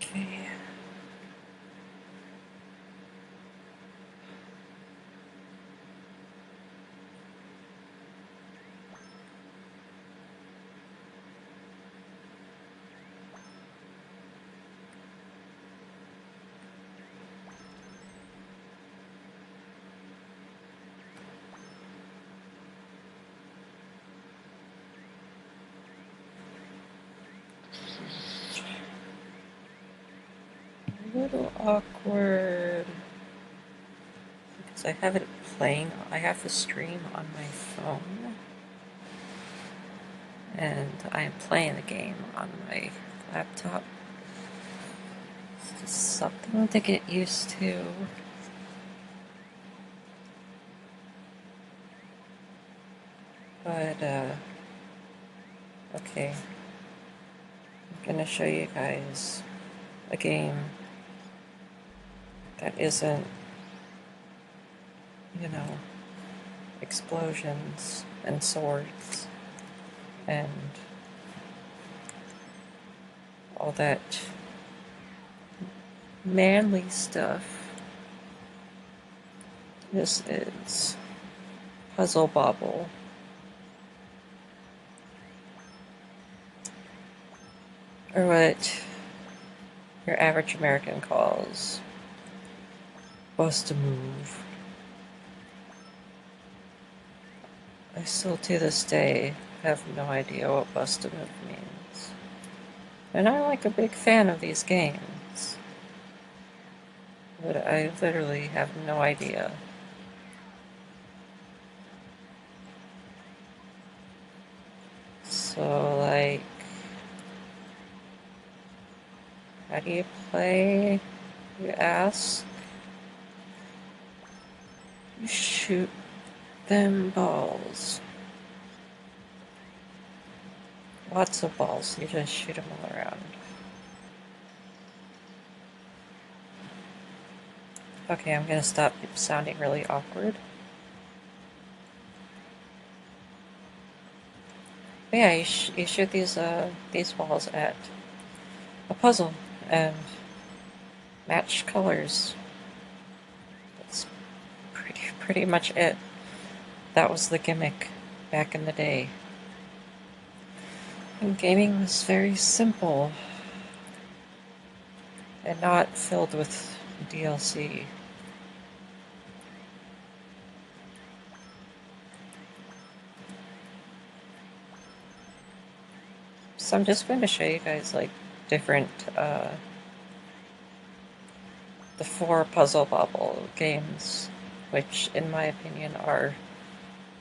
Okay. A little awkward because I have it playing. I have the stream on my phone, and I am playing the game on my laptop. It's just something to get used to. But, okay. I'm gonna show you guys a game that isn't, you know, explosions and swords and all that manly stuff. This is Puzzle Bobble. Or what your average American calls bust a move. I still to this day have no idea what bust a move means. And I'm like a big fan of these games, but I literally have no idea. So, like, how do you play, you ask? You shoot them balls. Lots of balls, you just shoot them all around. Okay, I'm gonna stop sounding really awkward. But yeah, you shoot these balls at a puzzle and match colors. That's pretty much it. That was the gimmick back in the day. And gaming was very simple and not filled with DLC. So I'm just going to show you guys like different, the 4 Puzzle Bobble games, which in my opinion are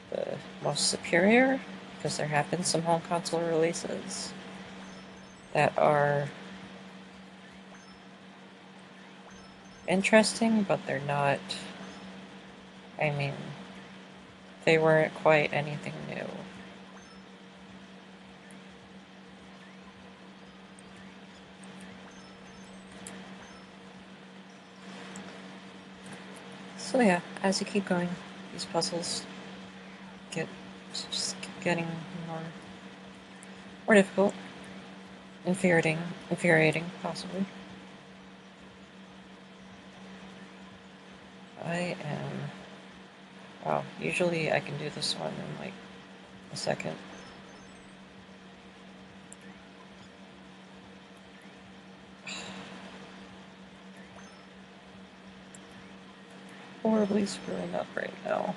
the most superior, because there have been some home console releases that are interesting, but they're not, I mean, they weren't quite anything new. So yeah, as you keep going, these puzzles just keep getting more difficult, infuriating, possibly. I am, wow, usually I can do this one in like a second. Horribly screwing up right now.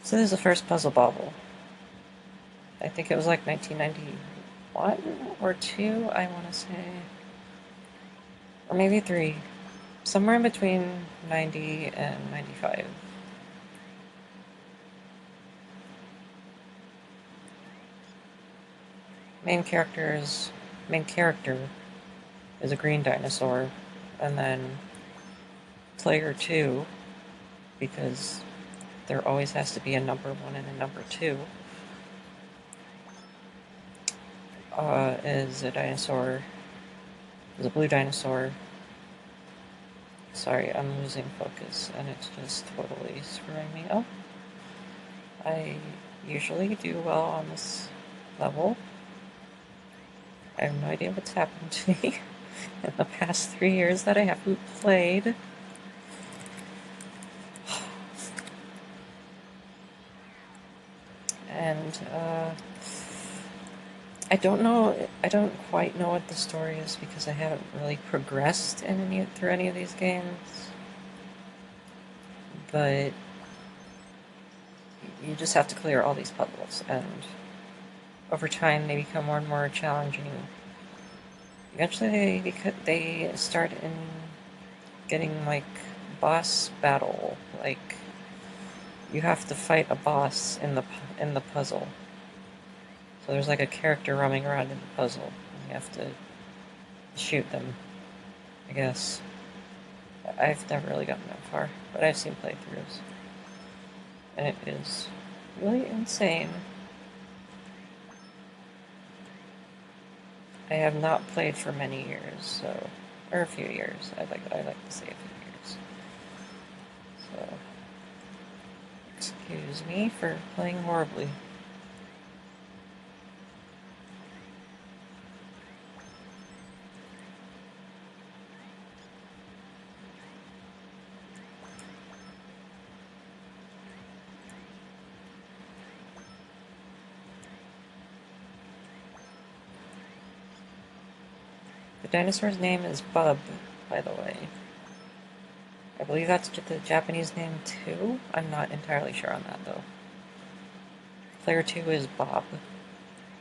So this is the first Puzzle Bobble. I think it was like 1991 or 2, I want to say. Or maybe 3. Somewhere in between 90 and 95. Main character is a green dinosaur, and then player 2, because there always has to be a number 1 and a number 2. is a dinosaur. Is a blue dinosaur. Sorry, I'm losing focus and it's just totally screwing me up. I usually do well on this level. I have no idea what's happened to me in the past 3 years that I haven't played. And I don't quite know what the story is because I haven't really progressed through any of these games. But you just have to clear all these puzzles, and over time they become more and more challenging. Eventually they start in getting like boss battle, like you have to fight a boss in the puzzle. So there's like a character roaming around in the puzzle, and you have to shoot them, I guess. I've never really gotten that far, but I've seen playthroughs. And it is really insane. I have not played for many years, or a few years. I like to say a few years. So, excuse me for playing horribly. The dinosaur's name is Bub, by the way. I believe that's the Japanese name too. I'm not entirely sure on that though. Player 2 is Bob,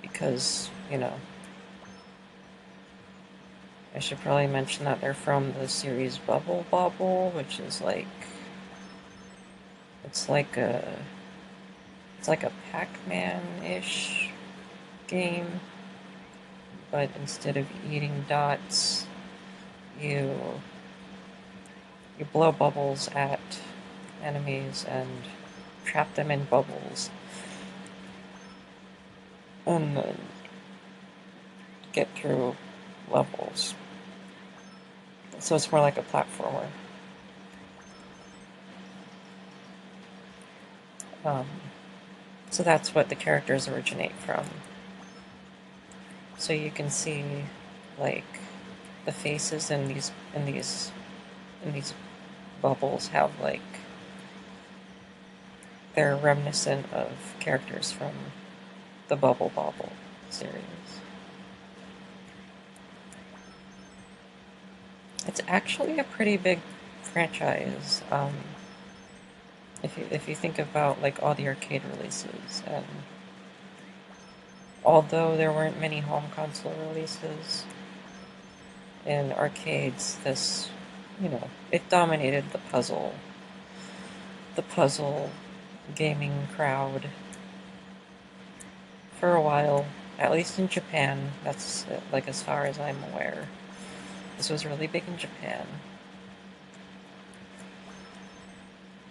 because, you know, I should probably mention that they're from the series Bobble, which is like, it's like a Pac-Man-ish game, but instead of eating dots, you blow bubbles at enemies and trap them in bubbles, and then get through levels. So it's more like a platformer. So that's what the characters originate from. So you can see, like, the faces in these bubbles have, like, they're reminiscent of characters from the Bobble series. It's actually a pretty big franchise. If you think about like all the arcade releases, and although there weren't many home console releases in arcades, this, you know, it dominated the puzzle gaming crowd for a while, at least in Japan. That's like as far as I'm aware. This was really big in Japan.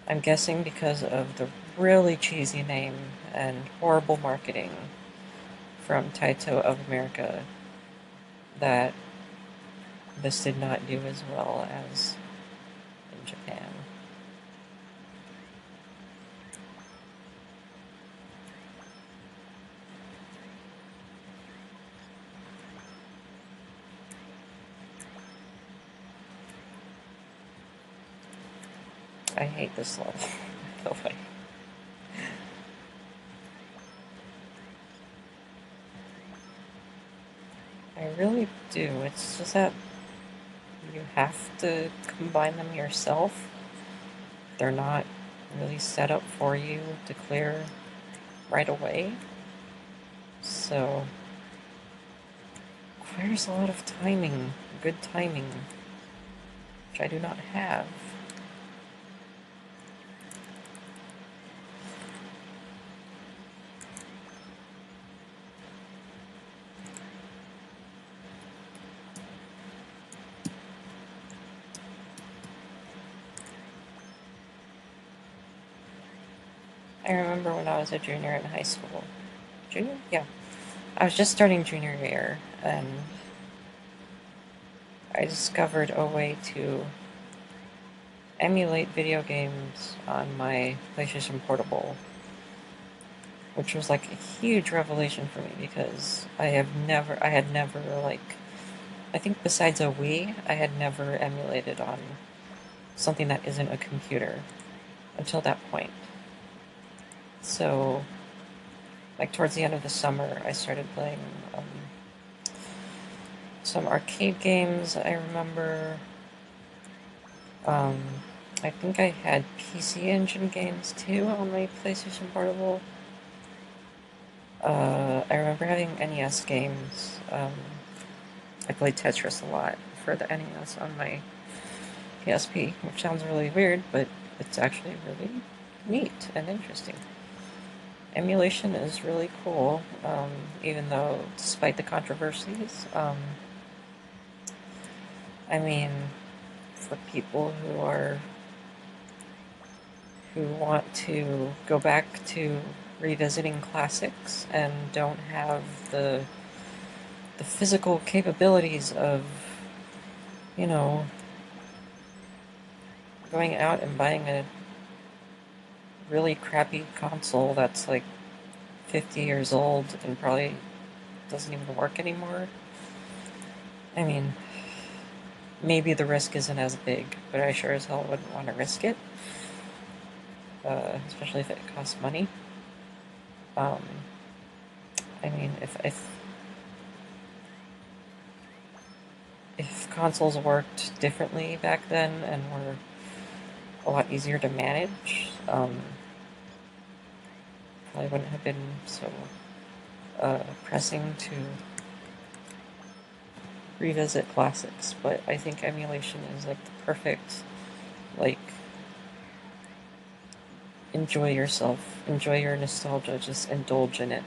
I'm guessing because of the really cheesy name and horrible marketing from Taito of America that this did not do as well as in Japan. I hate this level, by the way. I really do. It's just that you have to combine them yourself. They're not really set up for you to clear right away. So, requires a lot of timing, good timing, which I do not have. I remember when I was a junior in high school. Junior? Yeah. I was just starting junior year, and I discovered a way to emulate video games on my PlayStation Portable, which was like a huge revelation for me because I had never, like, I think besides a Wii, I had never emulated on something that isn't a computer until that point. So, like, towards the end of the summer, I started playing some arcade games. I remember, I think I had PC Engine games too on my PlayStation Portable. I remember having NES games. I played Tetris a lot for the NES on my PSP, which sounds really weird, but it's actually really neat and interesting. Emulation is really cool, even though, despite the controversies, I mean, for people who want to go back to revisiting classics and don't have the physical capabilities of, you know, going out and buying a really crappy console that's like 50 years old and probably doesn't even work anymore. I mean, maybe the risk isn't as big, but I sure as hell wouldn't want to risk it, especially if it costs money. I mean, if consoles worked differently back then and were a lot easier to manage, probably wouldn't have been so pressing to revisit classics. But I think emulation is like the perfect, like, enjoy yourself, enjoy your nostalgia, just indulge in it.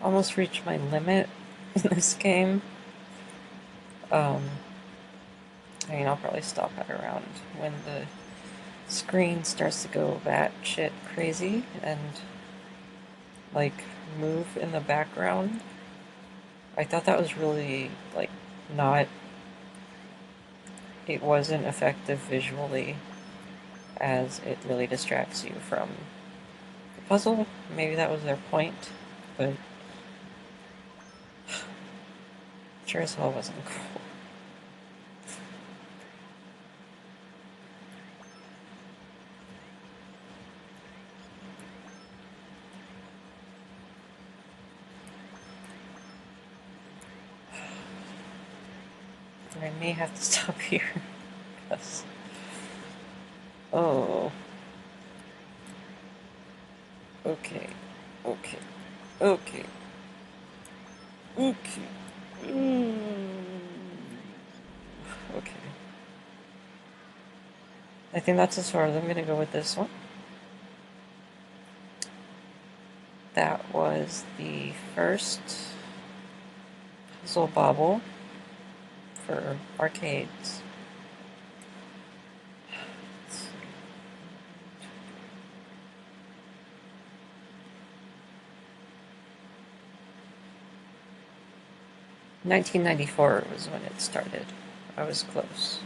Almost reached my limit in this game. I mean, I'll probably stop at around when the screen starts to go batshit crazy and, like, move in the background. I thought that was really, like, not... It wasn't effective visually, as it really distracts you from the puzzle. Maybe that was their point, but sure as hell wasn't cool. I may have to stop here, because... Oh. Okay. Okay. Okay. Okay. Okay. I think that's as far as I'm gonna go with this one. That was the first puzzle bobble for arcades. 1994 was when it started. I was close.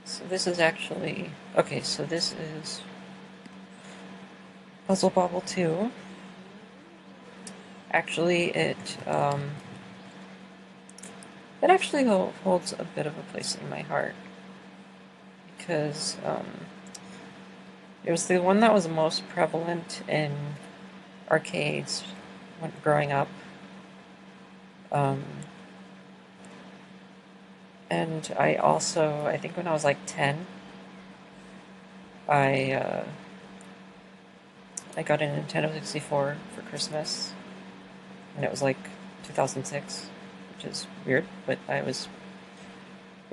So this is actually... Okay, so this is Puzzle Bobble 2. Actually, It actually holds a bit of a place in my heart because it was the one that was most prevalent in arcades when growing up. Um, and I think when I was like 10, I I got a Nintendo 64 for Christmas, and it was like 2006, which is weird, but we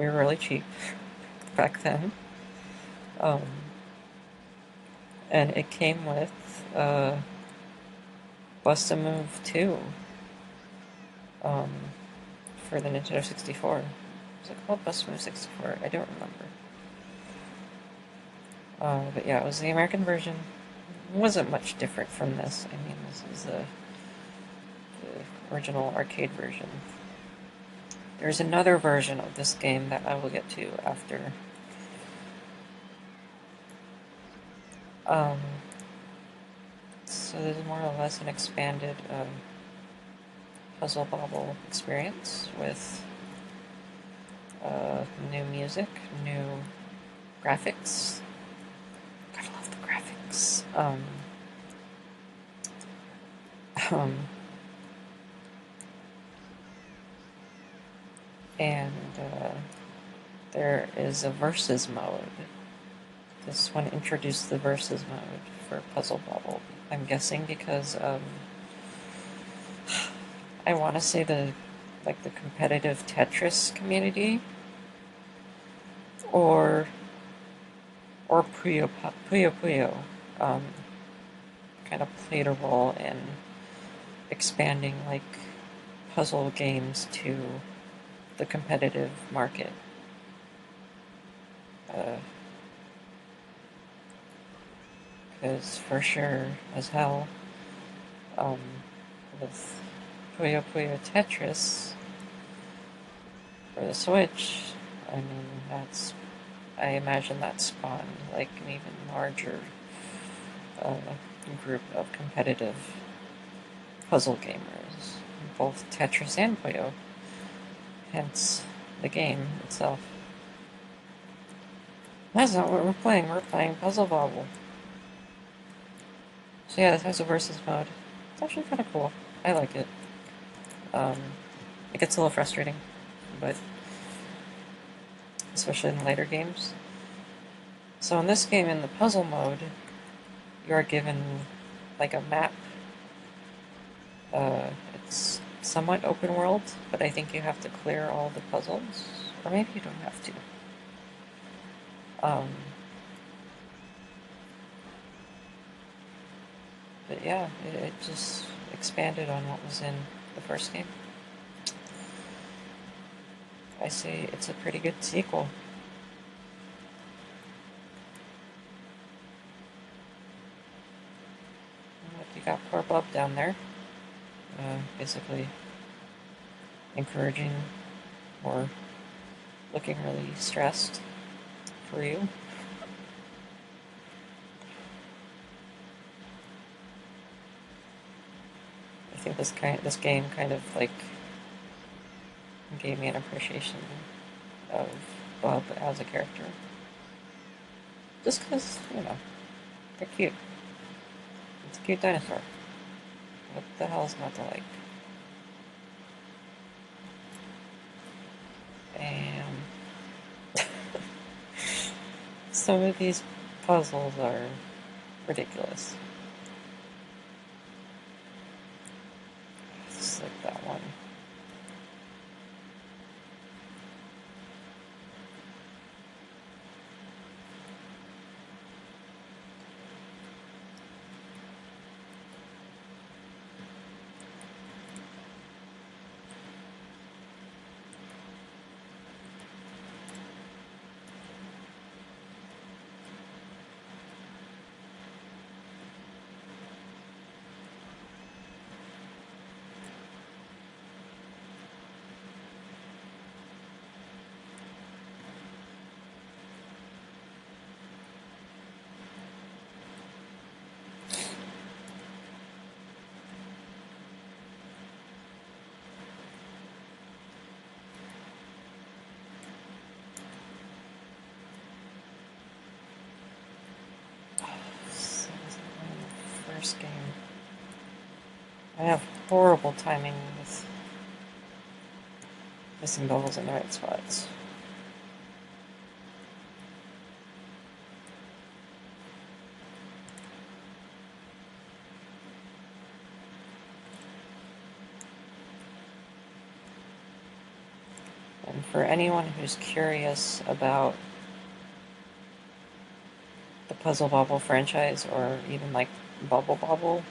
were really cheap back then. Um, and it came with Bust a Move 2 um, for the Nintendo 64. Was it called Bust a Move 64? I don't remember. But yeah, it was the American version. It wasn't much different from this. I mean, this is the original arcade version. There's another version of this game that I will get to after. So this is more or less an expanded Puzzle Bobble experience with new music, new graphics. Gotta love the graphics. Um, and there is a versus mode. This one introduced the versus mode for Puzzle Bobble. I'm guessing because I want to say the competitive Tetris community, or Puyo Puyo kind of played a role in expanding like puzzle games to the competitive market. Because for sure as hell, with Puyo Puyo Tetris for the Switch, I mean, I imagine that spawned like an even larger group of competitive puzzle gamers, both Tetris and Puyo, hence the game itself. That's not what we're playing. We're playing Puzzle Bobble. So yeah, this has a versus mode. It's actually kind of cool. I like it. It gets a little frustrating, but especially in later games. So in this game, in the puzzle mode, you are given like a map. It's somewhat open world, but I think you have to clear all the puzzles, or maybe you don't have to. But yeah, it just expanded on what was in the first game. I say it's a pretty good sequel. Look, you got poor Bub down there, basically encouraging or looking really stressed for you. I think this game kind of like gave me an appreciation of Bub as a character. Just because, they're cute. It's a cute dinosaur. What the hell is not to like? And some of these puzzles are ridiculous. Just like that one. first game. I have horrible timing with missing bubbles in the right spots. And for anyone who's curious about the Puzzle Bobble franchise, or even like Bobble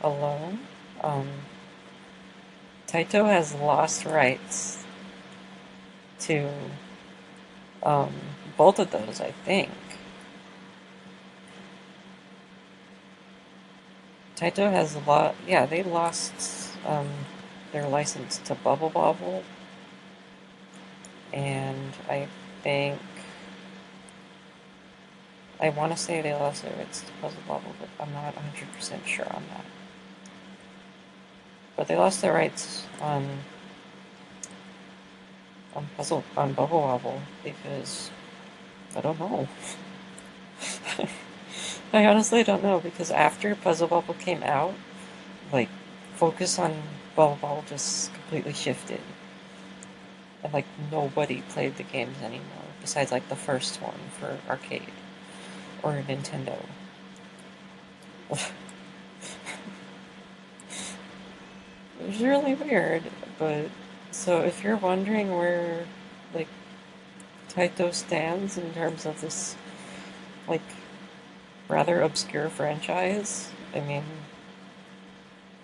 alone, Taito has lost rights to both of those, I think. Taito has they lost their license to Bobble, and I think, I want to say they lost their rights to Puzzle Bobble, but I'm not 100% sure on that. But they lost their rights on Bubble Bobble because I don't know. I honestly don't know, because after Puzzle Bobble came out, like, focus on Bubble Bobble just completely shifted. And like nobody played the games anymore, besides like the first one for arcade or Nintendo. It was really weird, but so if you're wondering where like Taito stands in terms of this like rather obscure franchise, I mean,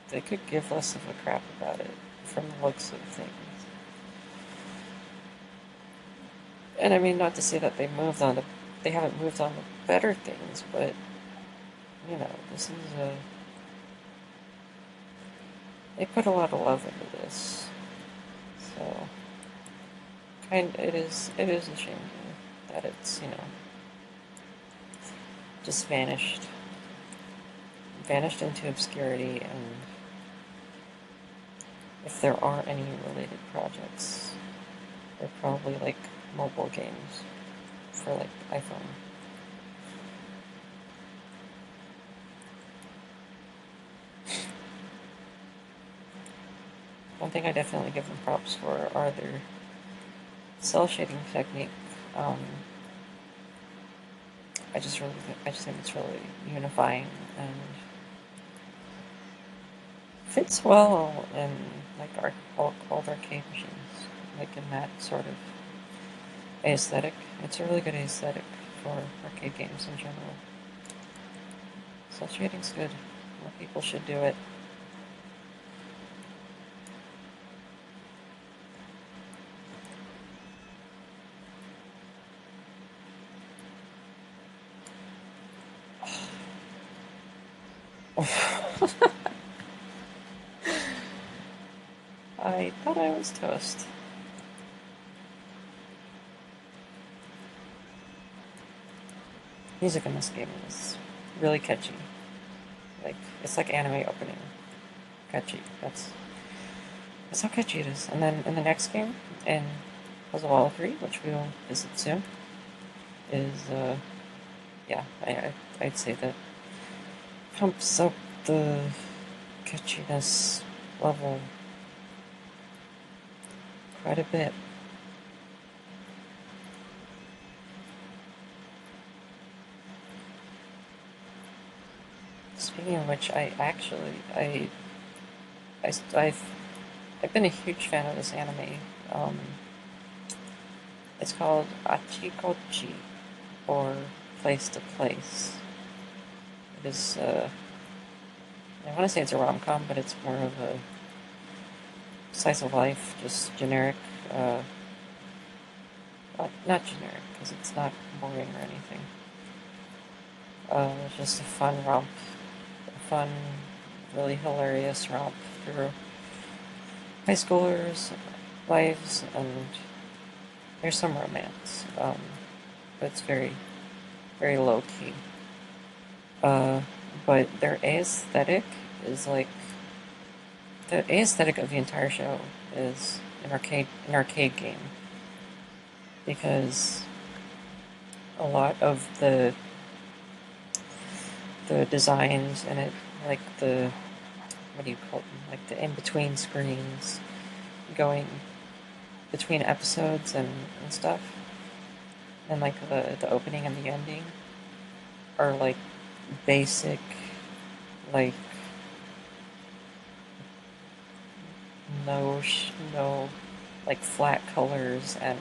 they could give less of a crap about it from the looks of things. And I mean, not to say that they haven't moved on to better things, but you know, this is they put a lot of love into this, so it is a shame that it's, you know, just vanished into obscurity. And if there are any related projects, they're probably like mobile games for like iPhone. One thing I definitely give them props for are their cell shading technique. I just think it's really unifying and fits well in like old arcade machines, like in that sort of aesthetic. It's a really good aesthetic for arcade games in general. Cell shading's good. More people should do it. I thought I was toast. Music in this game is really catchy. Like, it's like anime opening. Catchy. That's how catchy it is. And then in the next game, in Puzzle Ball 3, which we will visit soon, is, yeah, I'd say that pumps up the catchiness level quite a bit. Speaking of which, I've been a huge fan of this anime. It's called Achikochi, or Place to Place. It is, I want to say it's a rom-com, but it's more of a slice of life, just generic, not generic, because it's not boring or anything. It's just a fun romp, really hilarious romp through high schoolers' lives, and there's some romance, but it's very, very low-key. But their aesthetic is like, the aesthetic of the entire show is an arcade game, because a lot of the designs in it like the, what do you call them? Like the in-between screens, going between episodes and stuff, and like the opening and the ending are like basic, like no like flat colors and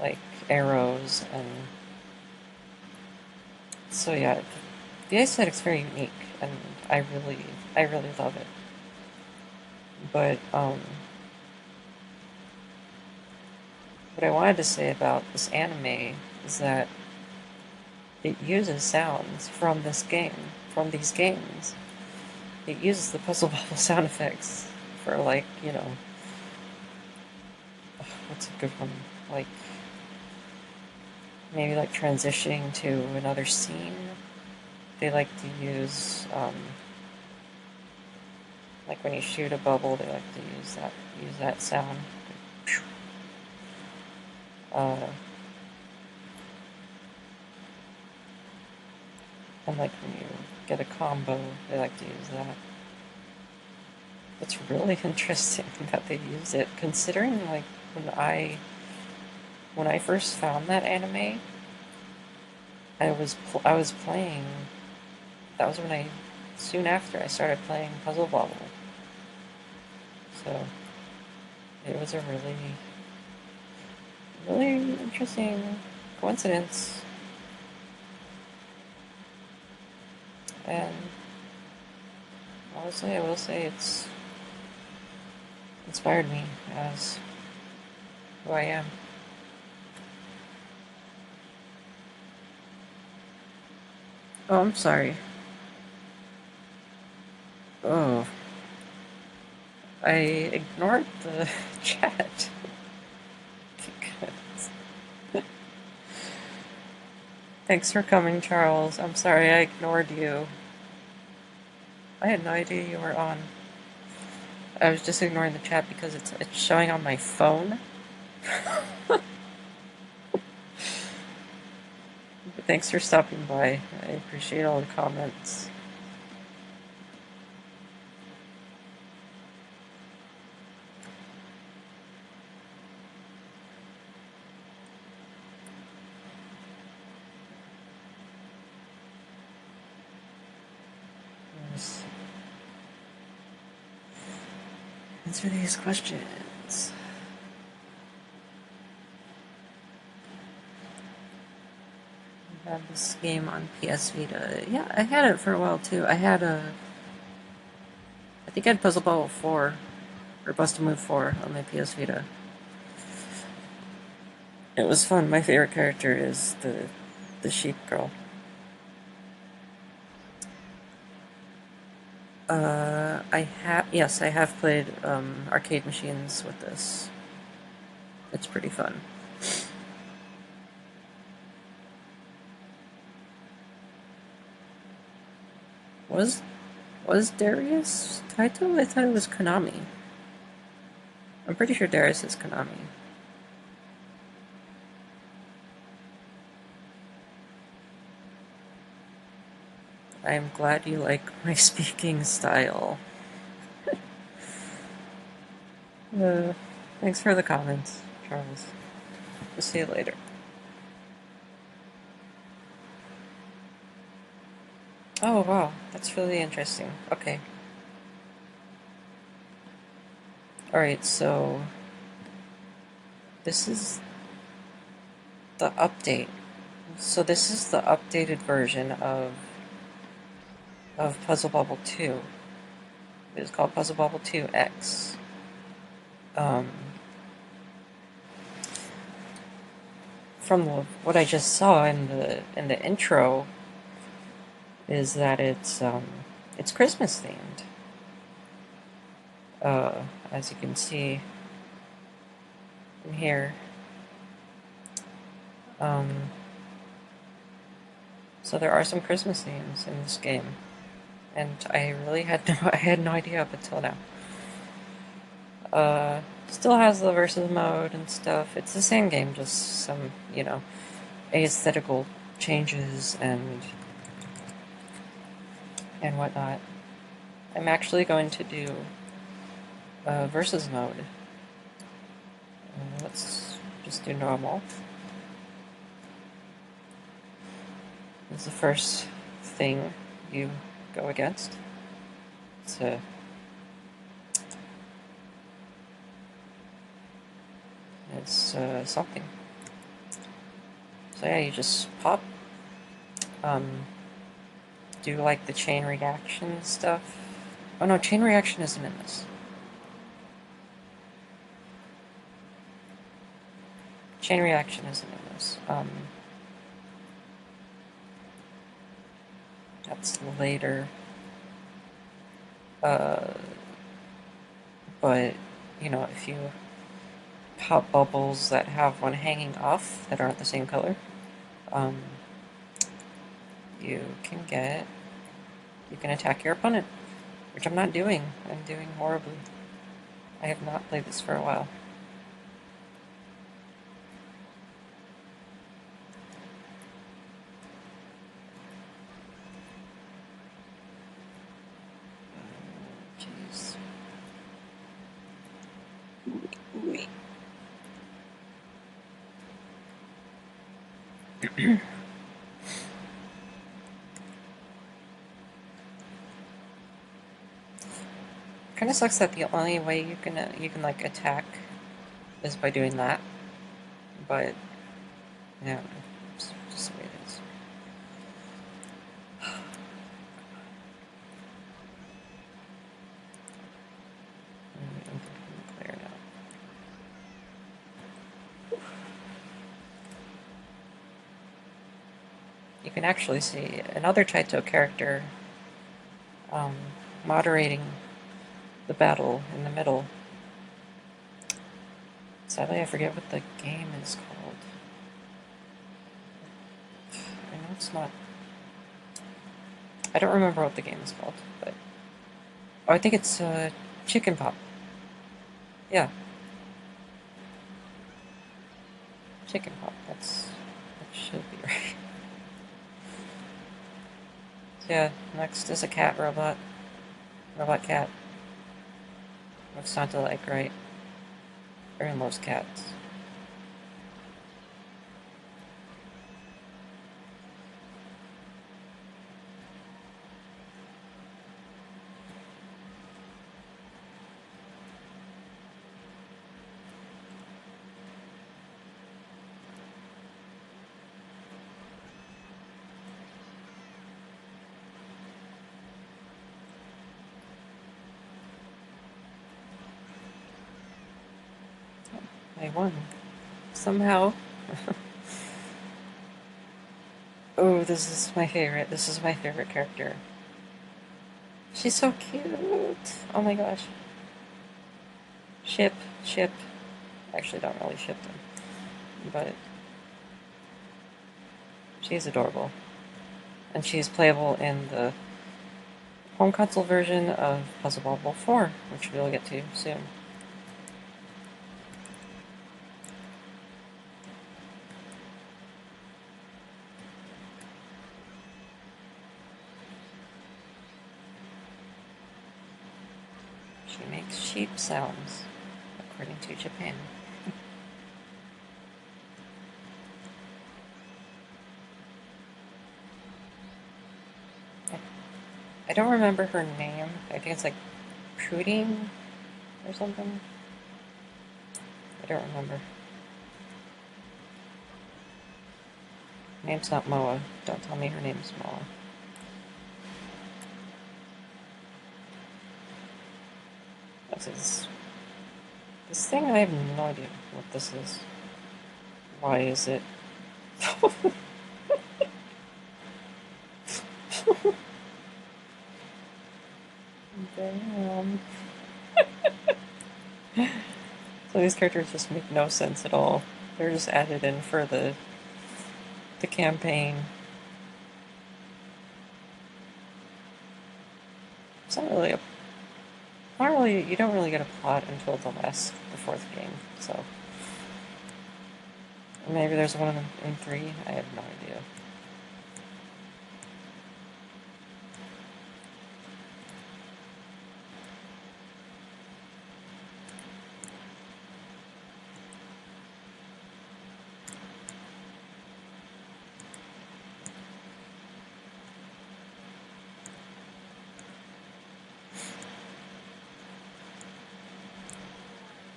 like arrows, and so yeah, the aesthetic's very unique, and I really love it. But what I wanted to say about this anime is that it uses sounds from this game, from these games. It uses the puzzle bubble sound effects for, like, what's a good one? Like, maybe like transitioning to another scene. They like to use, like when you shoot a bubble, they like to use that sound. Uh, and like when you get a combo, they like to use that. It's really interesting that they use it, considering like when I first found that anime, I was playing. That was when I soon after I started playing Puzzle Bobble. So it was a really interesting coincidence, and honestly, I will say it's inspired me as who I am. Oh, I'm sorry. Oh, I ignored the chat because. Thanks for coming, Charles. I'm sorry I ignored you. I had no idea you were on. I was just ignoring the chat because it's showing on my phone. But thanks for stopping by. I appreciate all the comments. Yes. Answer these questions. I had this game on PS Vita. Yeah, I had it for a while too. I think I had Puzzle Bobble 4 or Bust a Move 4 on my PS Vita. It was fun. My favorite character is the sheep girl. Yes, I have played arcade machines with this. It's pretty fun. Was Darius Taito? I thought it was Konami. I'm pretty sure Darius is Konami. I'm glad you like my speaking style. Thanks for the comments, Charles. We'll see you later. Oh, wow. That's really interesting. Okay. Alright, so this is the update. So this is the updated version of Puzzle Bobble 2. It's called Puzzle Bobble 2X. From what I just saw in the intro, is that it's Christmas themed. As you can see in here. So there are some Christmas themes in this game, and I really I had no idea up until now. Still has the versus mode and stuff. It's the same game, just some, aesthetical changes and and whatnot. I'm actually going to do a versus mode. Let's just do normal. This is the first thing you go against. It's something. So yeah, you just pop. Do like the chain reaction stuff. Oh no, chain reaction isn't in this. Chain reaction isn't in this. That's later. But, you know, if you pop bubbles that have one hanging off that aren't the same color, you can attack your opponent, which I'm not doing. I'm doing horribly. I have not played this for a while. Jeez. Kind of sucks that the only way you can like attack is by doing that, but yeah, it's just the way it is. Clear now. You can actually see another Taito character moderating the battle in the middle. Sadly, I forget what the game is called. I know it's not. I don't remember what the game is called, but oh, I think it's Chicken Pop. Yeah, Chicken Pop. That should be right. Yeah. Next is a cat robot. Robot cat. Looks not to like right. Everyone loves cats. I won. Somehow. Oh, this is my favorite. This is my favorite character. She's so cute. Oh my gosh. Ship. Actually, don't really ship them, but she's adorable. And she's playable in the home console version of Puzzle Bobble 4, which we'll get to soon. She makes sheep sounds, according to Japan. I don't remember her name. I think it's like Pudding or something. I don't remember. Name's not Moa. Don't tell me her name's Moa. This is... This thing, I have no idea what this is. Why is it? Damn. So these characters just make no sense at all. They're just added in for the campaign. It's not really you don't really get a plot until the fourth game, so. Maybe there's one in 3, I have no idea.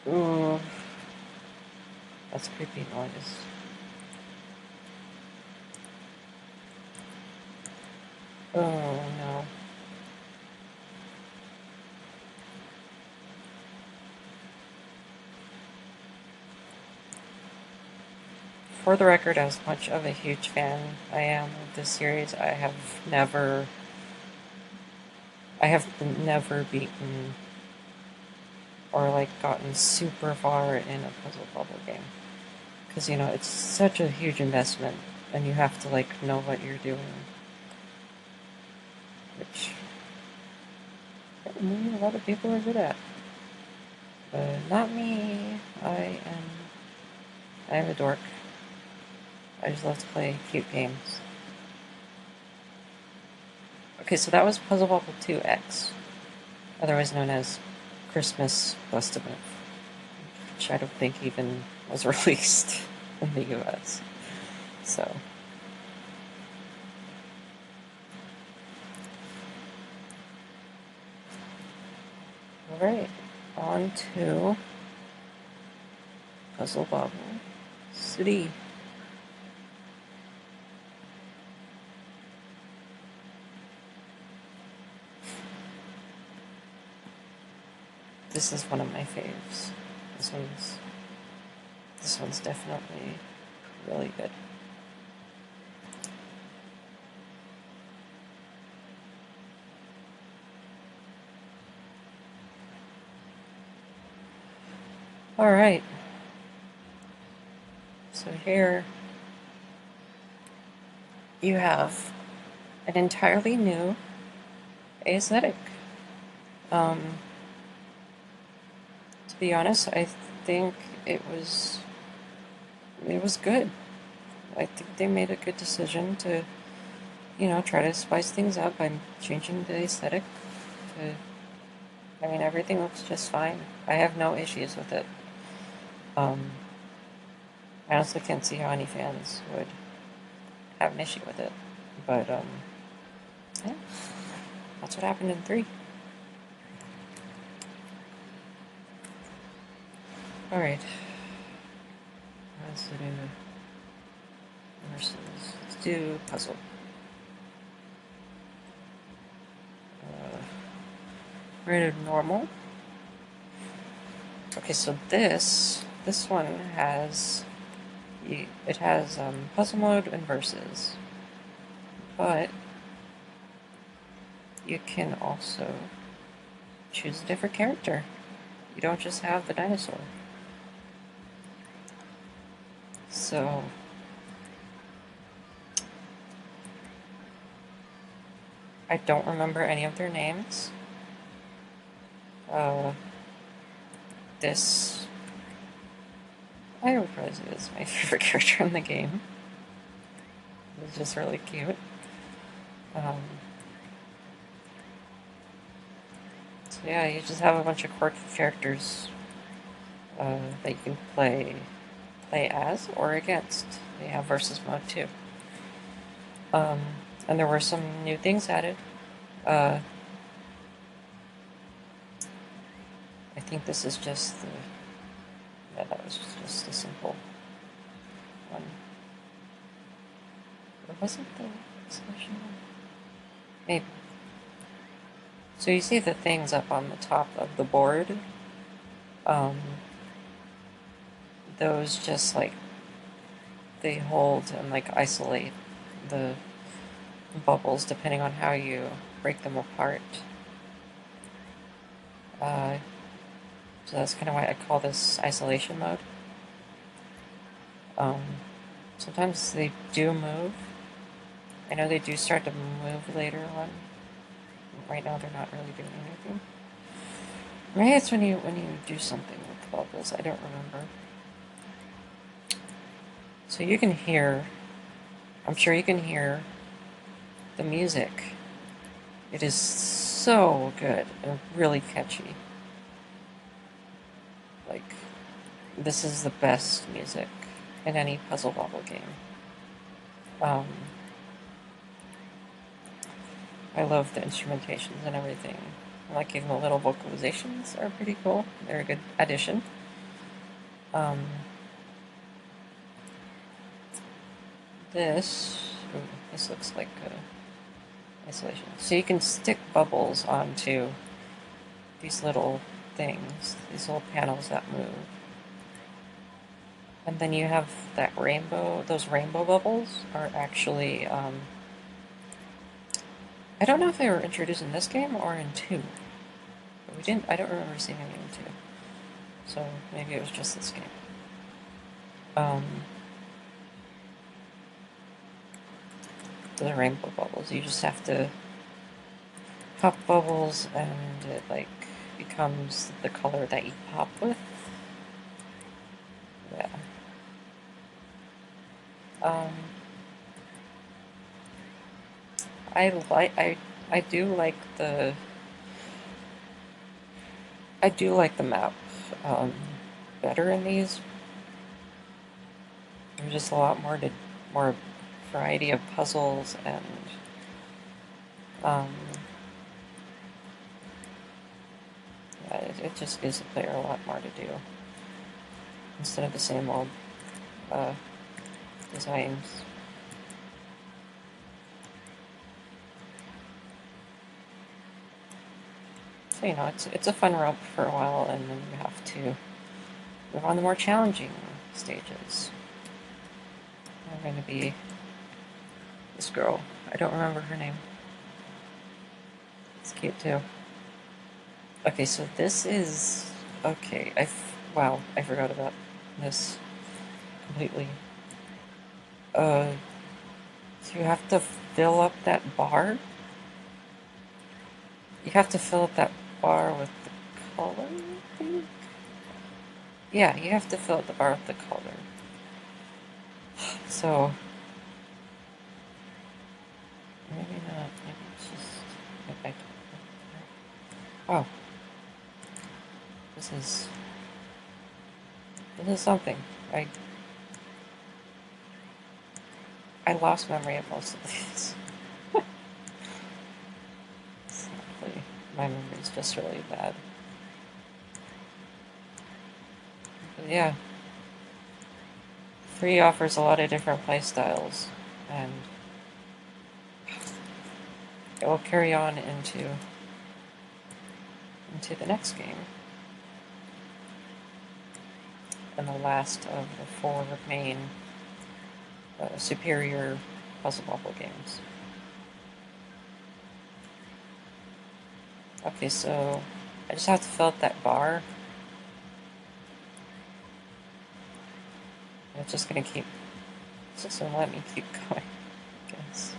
Ooh, that's creepy noise. Oh no. For the record, as much of a huge fan I am of this series, I have never beaten or like gotten super far in a puzzle bubble game. Because, you know, it's such a huge investment and you have to like know what you're doing. Which a lot of people are good at. But not me. I'm a dork. I just love to play cute games. Okay, so that was Puzzle Bobble 2X, otherwise known as Christmas Busted Move, which I don't think even was released in the US. So. Alright, on to Puzzle Bobble City. This is one of my faves. This one's definitely really good. Alright. So here you have an entirely new aesthetic. To be honest, I think it was good. I think they made a good decision to, you know, try to spice things up by changing the aesthetic. I mean, everything looks just fine. I have no issues with it. I honestly can't see how any fans would have an issue with it. But, yeah, that's what happened in 3. Alright. Let's do versus. Let's do puzzle. Rated normal. Okay, so this one has puzzle mode and versus, but you can also choose a different character. You don't just have the dinosaur. So I don't remember any of their names. This I would probably say this is my favorite character in the game. It's just really cute. So yeah, you just have a bunch of quirky characters that you can play as or against. They have versus mode too. And there were some new things added. I think this is just the... Yeah, that was just a simple one. Or was it the solution one? Maybe. So you see the things up on the top of the board. Those just like they hold and like isolate the bubbles depending on how you break them apart. So that's kind of why I call this isolation mode. Sometimes they do move. I know they do start to move later on. Right now they're not really doing anything. Maybe it's when you do something with the bubbles. I don't remember. So you can hear, I'm sure you can hear the music. It is so good and really catchy. Like, this is the best music in any Puzzle Bobble game. I love the instrumentations and everything. I like even the little vocalizations are pretty cool. They're a good addition. This looks like isolation. So you can stick bubbles onto these little things, these little panels that move. And then you have that rainbow, those rainbow bubbles are actually, I don't know if they were introduced in this game or in 2. But I don't remember seeing any in 2. So maybe it was just this game. The rainbow bubbles, you just have to pop bubbles and it like becomes the color that you pop with. Yeah. I do like the map better in these. There's just a lot more variety of puzzles and yeah, it just gives the player a lot more to do instead of the same old designs. So you know, it's a fun route for a while, and then you have to move on to more challenging stages. I'm going to be this girl. I don't remember her name. It's cute too. Okay, so this is okay. Wow, I forgot about this completely. So you have to fill up that bar. You have to fill up that bar with the color, I think? Yeah, you have to fill up the bar with the color. So, maybe not. Maybe it's just... Okay. Oh. This is something. I lost memory of most of these. Sadly, my memory's just really bad. But yeah. 3 offers a lot of different play styles, and it will carry on into the next game. And the last of the 4 main superior puzzle bubble games. Okay, so I just have to fill up that bar. And it's just gonna let me keep going, I guess.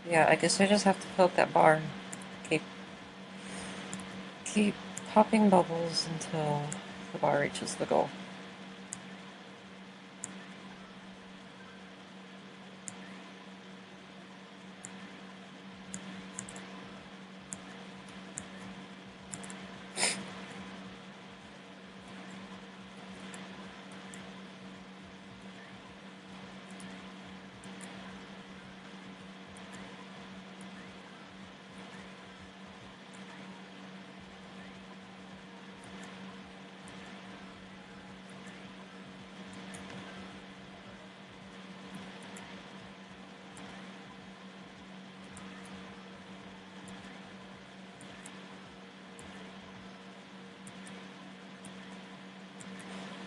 Yeah, I guess I just have to fill up that bar and keep popping bubbles until the bar reaches the goal.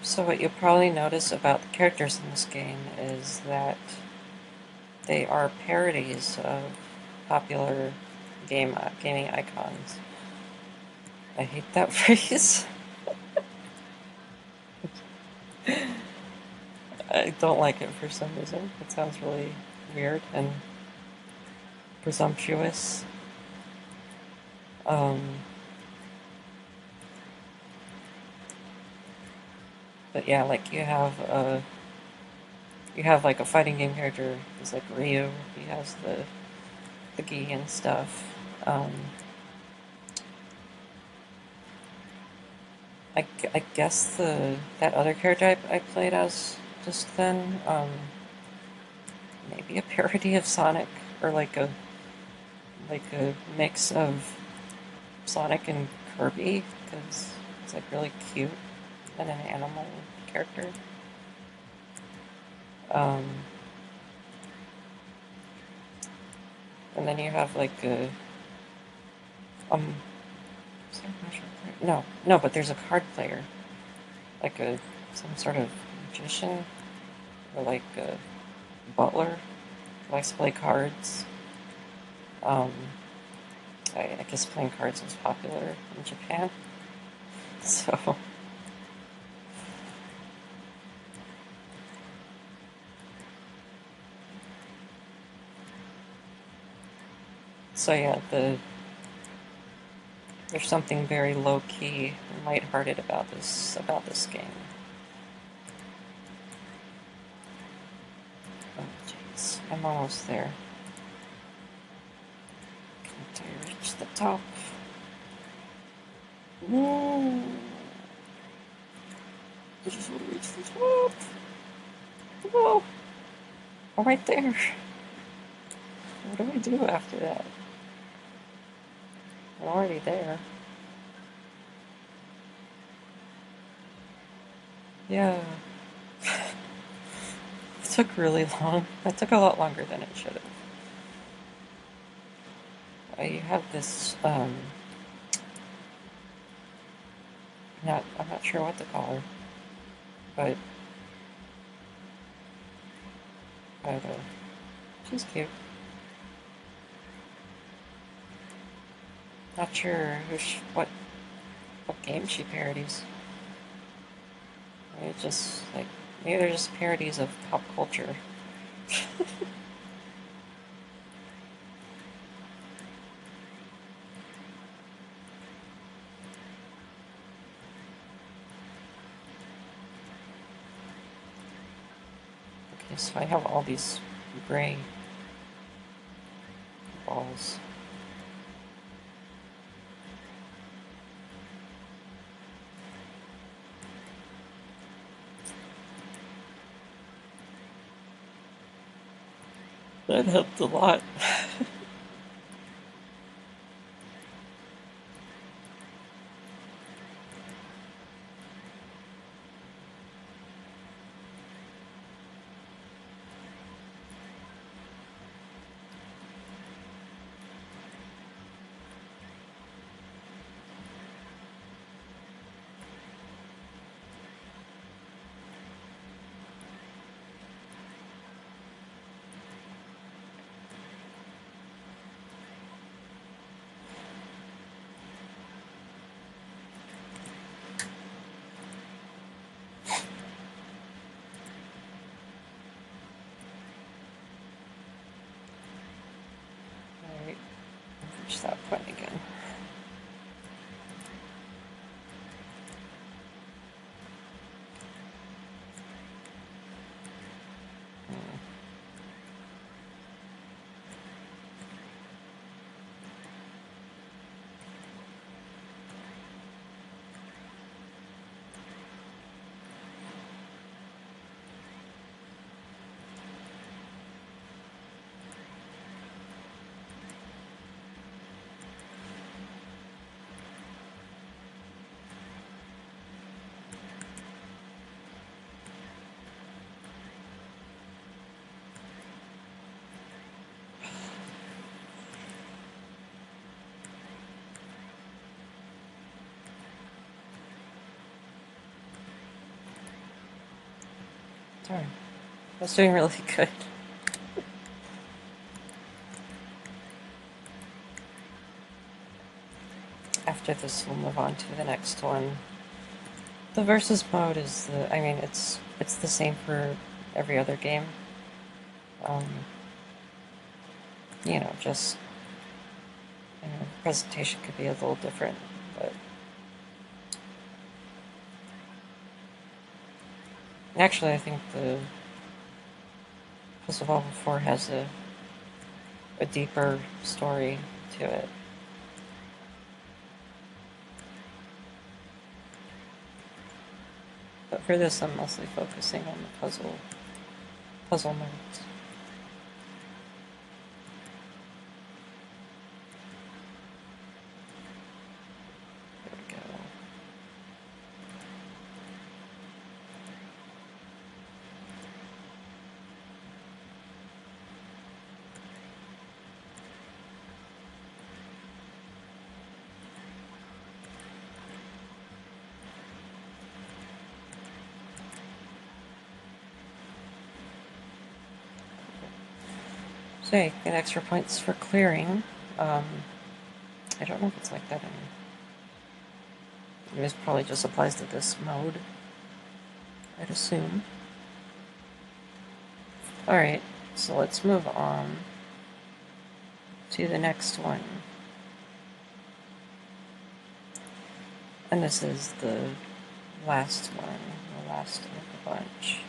So what you'll probably notice about the characters in this game is that they are parodies of popular gaming icons. I hate that phrase. I don't like it for some reason. It sounds really weird and presumptuous. Um, but yeah, like you have like a fighting game character. He's like Ryu. He has the gi and stuff. Um, I guess that other character I played as just then, maybe a parody of Sonic or like a mix of Sonic and Kirby because it's like really cute and an animal character. Um, and then you have like a um no, but there's a card player, like some sort of magician or like a butler who likes to play cards. Um, I guess playing cards was popular in Japan, so yeah, there's something very low key and lighthearted about this game. Oh jeez, I'm almost there. Can't I reach the top? No, I just want to reach the top. No, I'm right there. What do I do after that? I'm already there. Yeah. It took really long. That took a lot longer than it should have. You have this, I'm not sure what to call her, but, she's cute. Not sure what game she parodies. Maybe maybe they're just parodies of pop culture. Okay, so I have all these gray balls. That helped a lot. Alright, reach that point again. Darn. I was doing really good. Ow. after this, we'll move on to the next one. The versus mode is I mean, it's the same for every other game. You know, just the presentation could be a little different, but actually, I think the Bobble 4 has a deeper story to it. But for this, I'm mostly focusing on the puzzle modes. There we go. So you get extra points for clearing. I don't know if it's like that anymore. This probably just applies to this mode, I'd assume. Alright, so let's move on to the next one. And this is the last one, the last of the bunch.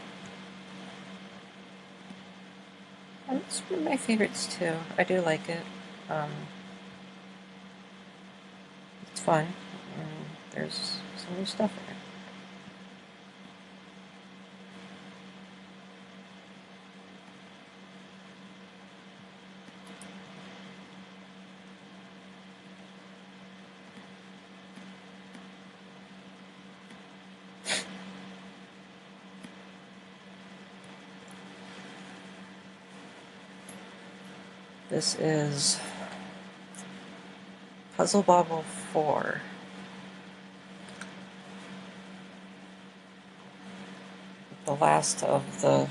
And it's one of my favorites too. I do like it. It's fun, and there's some new stuff in it. This is Puzzle Bobble 4. The last of the...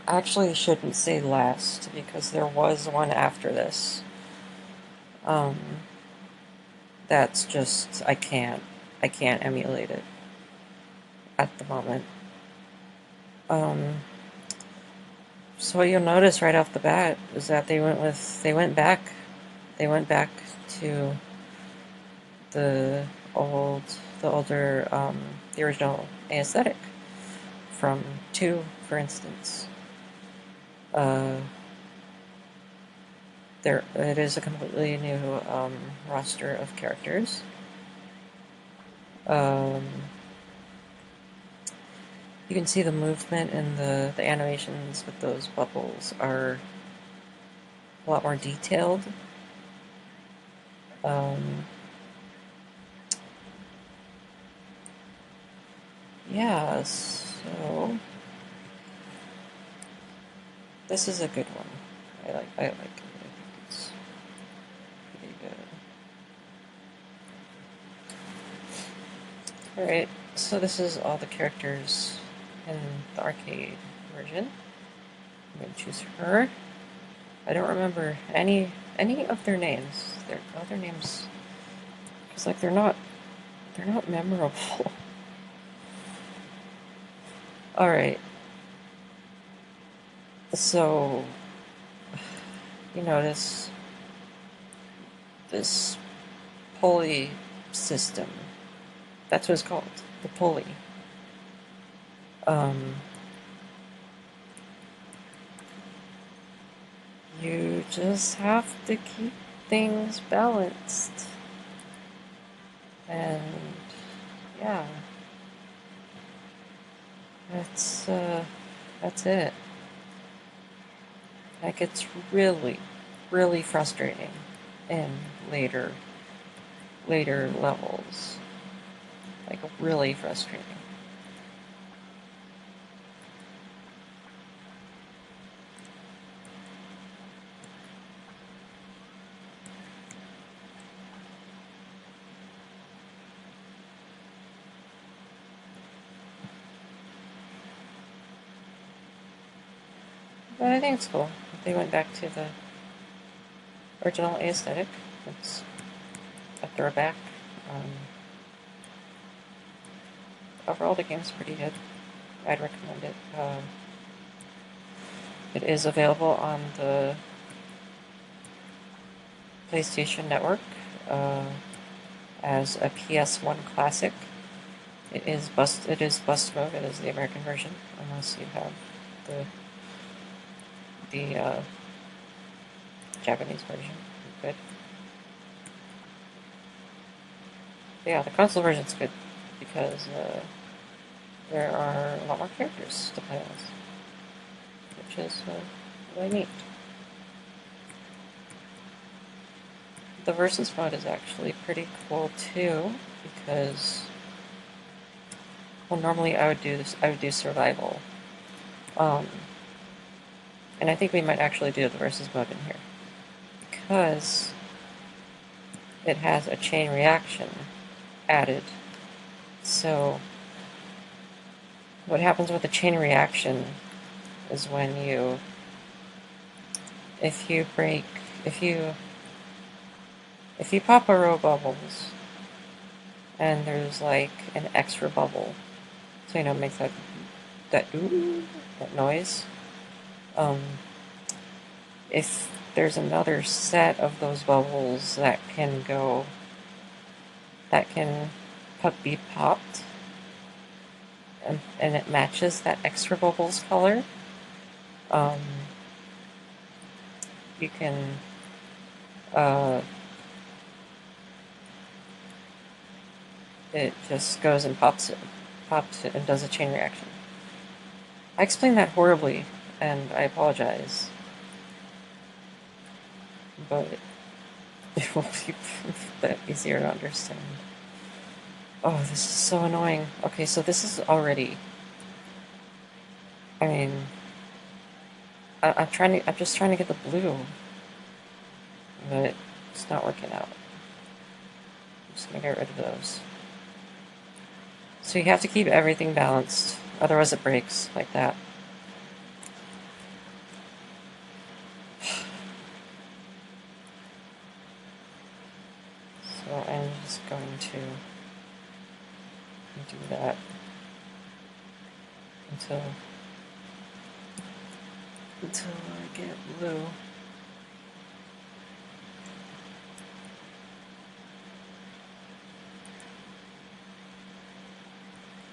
I actually shouldn't say last, because there was one after this. That's just... I can't emulate it at the moment. So what you'll notice right off the bat is that they went back to the original aesthetic from 2, for instance. It is a completely new roster of characters. You can see the movement and the animations with those bubbles are a lot more detailed. Yeah, so this is a good one. I like it. I think it's pretty good. Alright, so this is all the characters in the arcade version. I'm going to choose her. I don't remember any of their names. Their other names, because like they're not memorable. All right. So you notice this pulley system. That's what it's called, the pulley. You just have to keep things balanced. And yeah, that's it. Like, it's really, really frustrating in later levels. Like, really frustrating. But I think it's cool. They went back to the original aesthetic. It's a throwback. Overall, the game's pretty good. I'd recommend it. It is available on the PlayStation Network as a PS1 classic. It is bust mode. It is the American version, unless you have the Japanese version. Good. Yeah, the console version's good because there are a lot more characters to play as, which is really neat. The versus mode is actually pretty cool too, because well, normally I would do survival, and I think we might actually do the versus mode in here because it has a chain reaction added. So what happens with the chain reaction is when if you pop a row of bubbles and there's like an extra bubble, so it makes that ooh, that noise. If there's another set of those bubbles that can be popped, and it matches that extra bubble's color, you can it just goes and pops it and does a chain reaction. I explained that horribly, and I apologize, but it will be a bit easier to understand. Oh, this is so annoying. Okay, so this is already... I mean... I'm just trying to get the blue, but it's not working out. I'm just gonna get rid of those. So you have to keep everything balanced, otherwise it breaks like that. So I'm just going to do that until I get blue.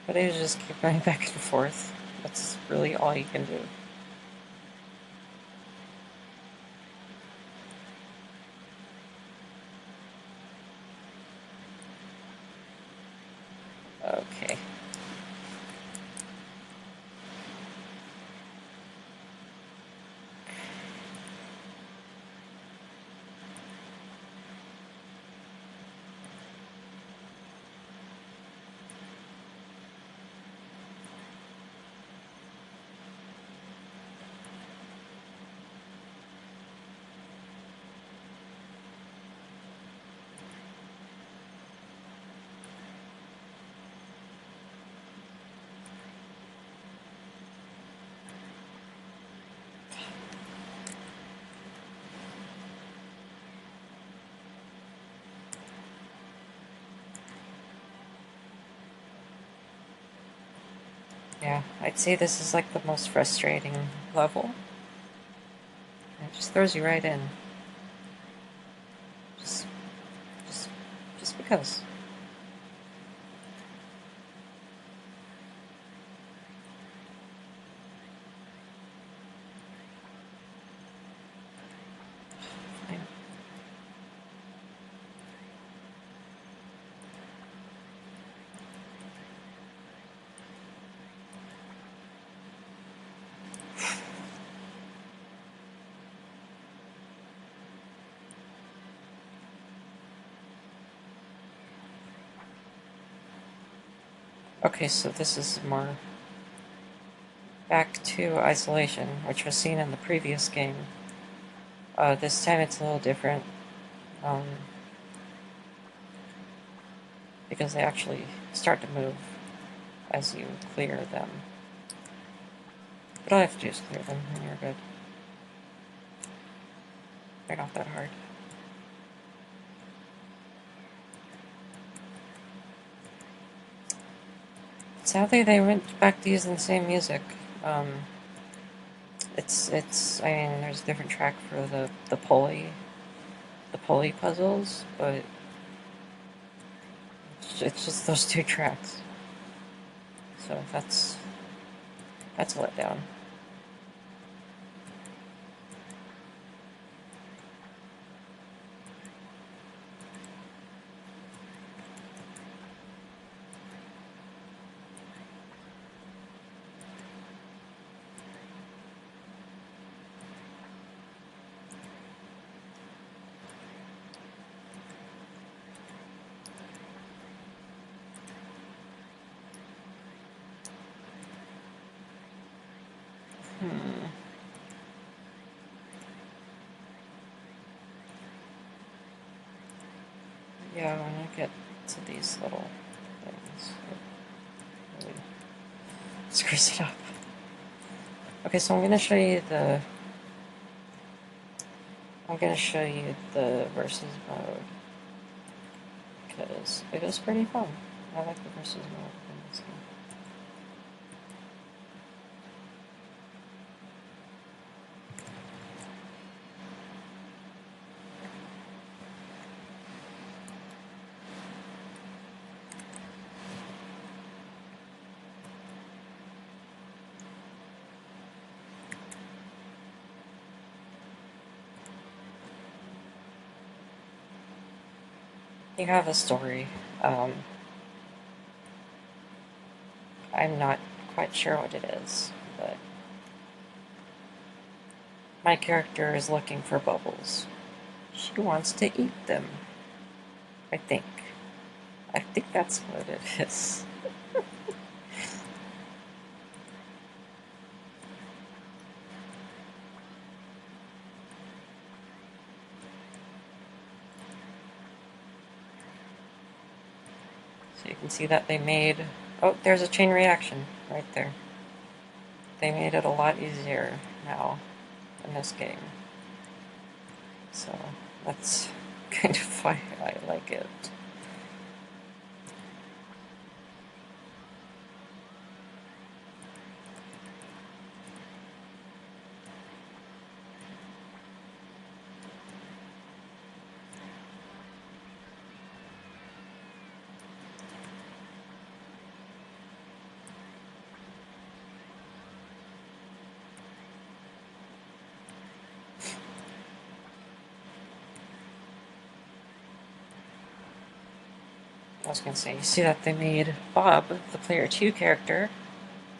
But I just keep going back and forth. That's really all you can do. Okay. Yeah, I'd say this is like the most frustrating level. It just throws you right in. Just because. Fine. Okay, so this is more back to isolation, which was seen in the previous game. This time it's a little different, because they actually start to move as you clear them. But all you have to do is clear them, and you're good. They're not that hard. Sadly, they went back to using the same music. I mean, there's a different track for the pulley puzzles, but it's just those two tracks. So that's a letdown. Hmm. Yeah, when I get to these little things, it really screws it up. Okay, so I'm gonna show you the versus mode because it was pretty fun. I like the versus mode in this game. You have a story. I'm not quite sure what it is, but my character is looking for bubbles. She wants to eat them. I think. I think that's what it is. So you can see that they made... Oh, there's a chain reaction right there. They made it a lot easier now in this game. So that's kind of why I like it. I was gonna say, you see that they made Bob, the player 2 character,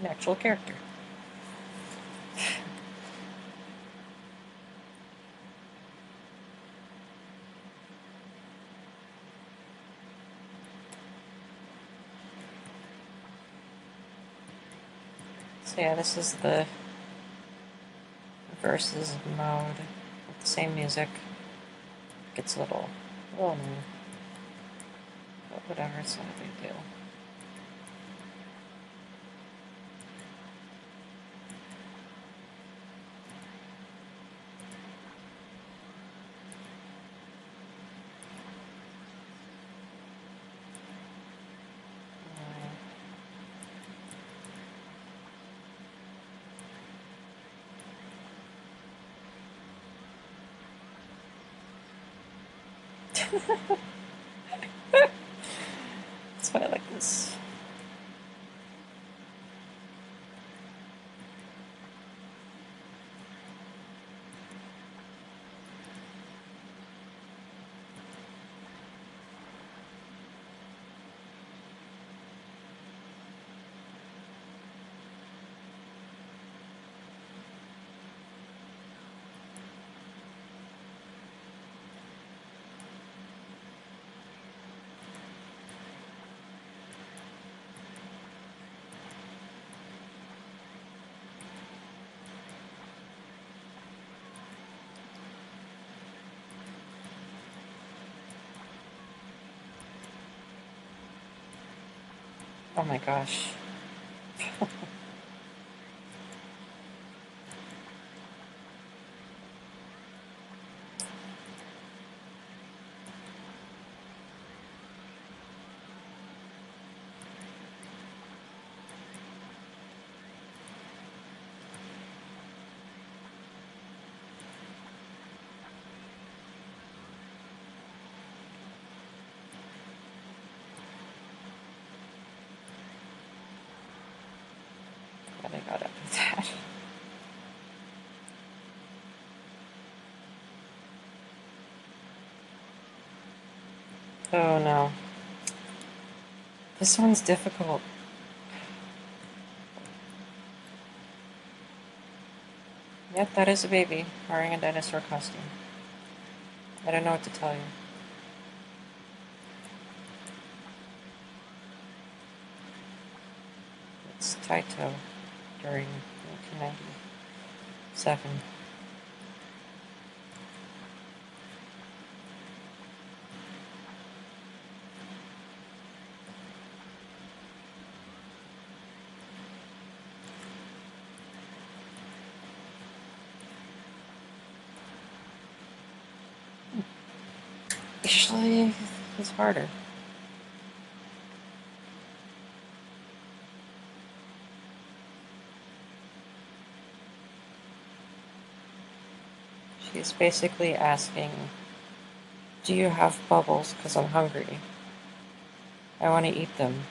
an actual character. So yeah, this is the versus mode with the same music. Gets a little new, but whatever, it's not a big deal. That's why I like this. Oh my gosh. Oh no. This one's difficult. Yep, that is a baby wearing a dinosaur costume. I don't know what to tell you. It's Taito during 1997. Usually, it's harder. She's basically asking, do you have bubbles? Because I'm hungry. I want to eat them.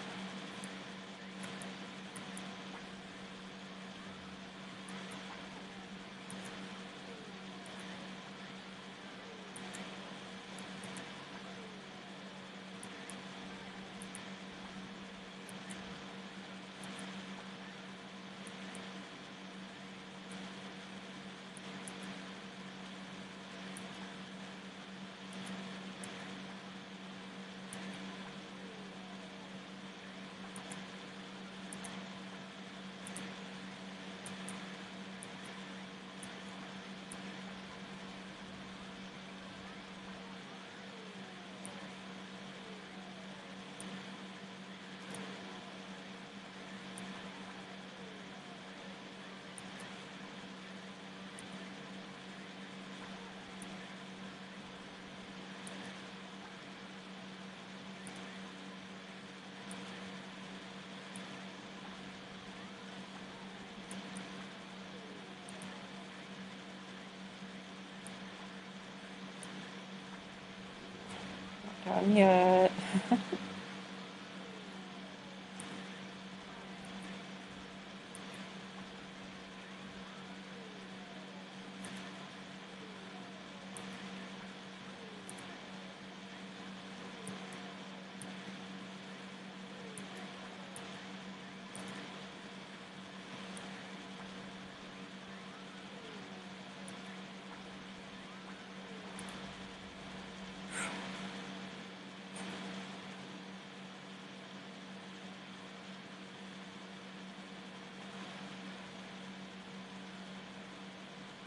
Not done yet.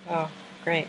Oh, great.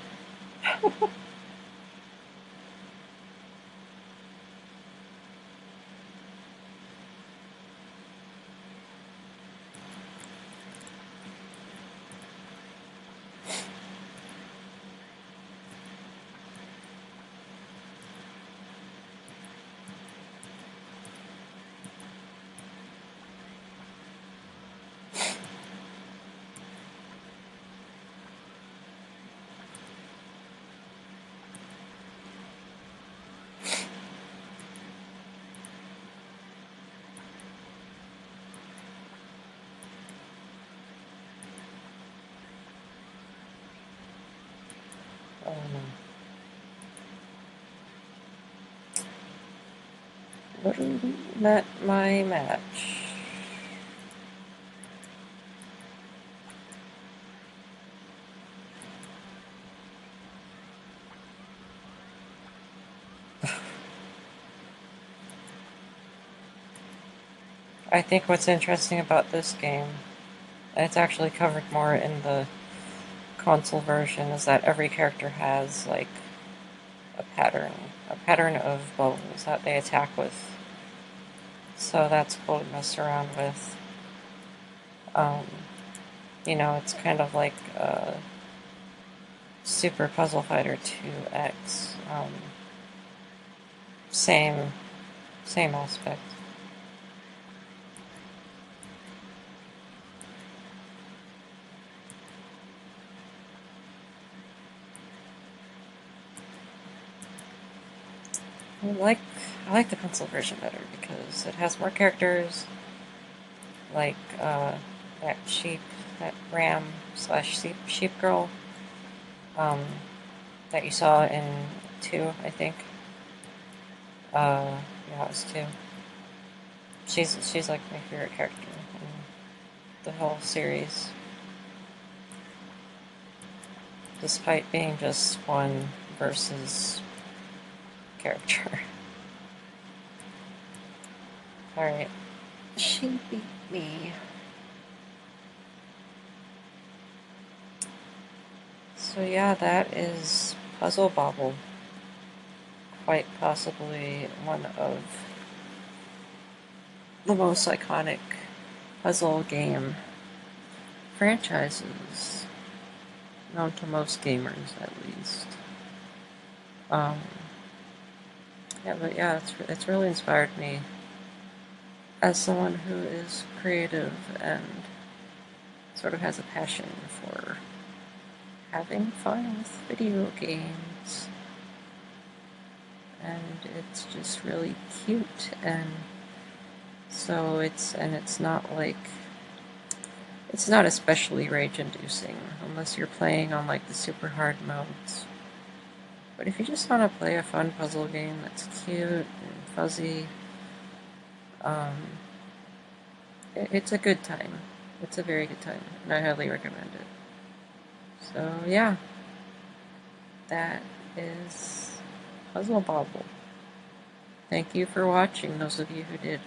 Oh no. Literally met my match. I think what's interesting about this game, and it's actually covered more in the console version, is that every character has like a pattern of bubbles that they attack with. So that's cool to mess around with. Um, it's kind of like Super Puzzle Fighter 2X. Same, same aspect. I like I like the console version better because it has more characters, like that sheep, that ram slash sheep girl that you saw in 2, I think. Yeah, us too. She's like my favorite character in the whole series, despite being just one versus character. Alright. She beat me. So yeah, that is Puzzle Bobble. Quite possibly one of the most iconic puzzle game franchises, known to most gamers at least. Um, yeah, but yeah, it's really inspired me as someone who is creative and sort of has a passion for having fun with video games. And it's just really cute, and so it's not like it's not especially rage inducing unless you're playing on like the super hard modes. But if you just want to play a fun puzzle game that's cute and fuzzy, um, it's a good time. It's a very good time, and I highly recommend it. So yeah, that is Puzzle Bobble. Thank you for watching, those of you who did.